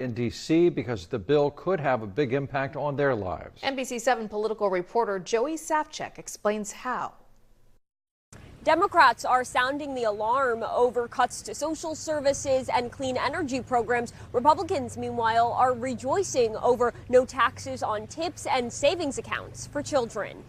in D.C. because the bill could have a big impact on their lives. NBC 7 political reporter Joey Safchek explains how. Democrats are sounding the alarm over cuts to social services and clean energy programs. Republicans, meanwhile, are rejoicing over no taxes on tips and savings accounts for children.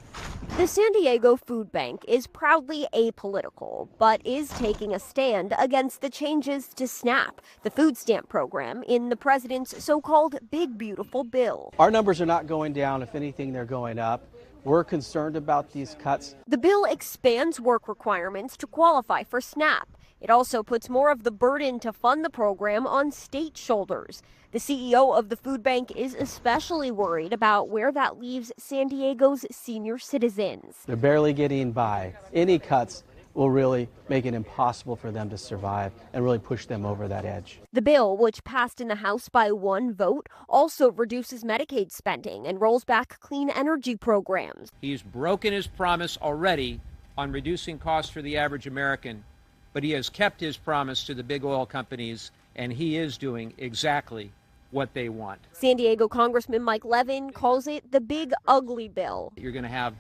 The San Diego Food Bank is proudly apolitical, but is taking a stand against the changes to SNAP, the food stamp program, in the president's so-called Big Beautiful Bill. Our numbers are not going down. If anything, they're going up. We're concerned about these cuts. The bill expands work requirements to qualify for SNAP. It also puts more of the burden to fund the program on state shoulders. The CEO of the food bank is especially worried about where that leaves San Diego's senior citizens. They're barely getting by. Any cuts will really make it impossible for them to survive and really push them over that edge. The bill, which passed in the House by one vote, also reduces Medicaid spending and rolls back clean energy programs. He's broken his promise already on reducing costs for the average American, but he has kept his promise to the big oil companies, and he is doing exactly what they want. San Diego Congressman Mike Levin calls it the big ugly bill. You're going to have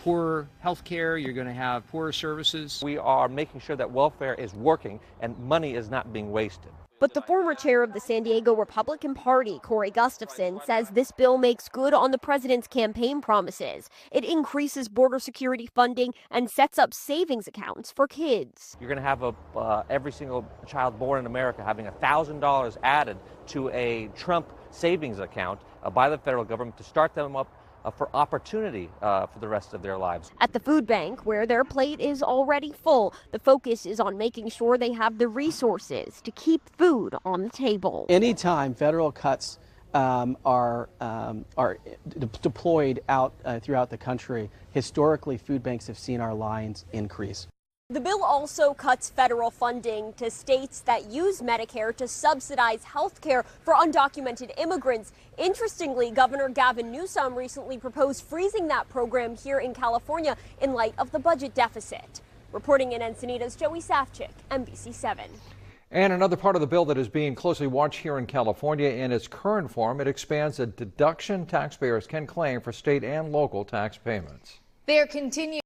poorer health care, you're going to have poorer services. We are making sure that welfare is working and money is not being wasted. But the former chair of the San Diego Republican Party, Corey Gustafson, says this bill makes good on the president's campaign promises. It increases border security funding and sets up savings accounts for kids. You're going to have every single child born in America having $1,000 added to a Trump savings account by the federal government to start them up for opportunity for the rest of their lives. At the food bank, where their plate is already full, the focus is on making sure they have the resources to keep food on the table. Anytime federal cuts are deployed out throughout the country, historically food banks have seen our lines increase. The bill also cuts federal funding to states that use Medicare to subsidize health care for undocumented immigrants. Interestingly, Governor Gavin Newsom recently proposed freezing that program here in California in light of the budget deficit. Reporting in Encinitas, Joey Safchik, NBC 7. And another part of the bill that is being closely watched here in California in its current form, it expands a deduction taxpayers can claim for state and local tax payments. There continue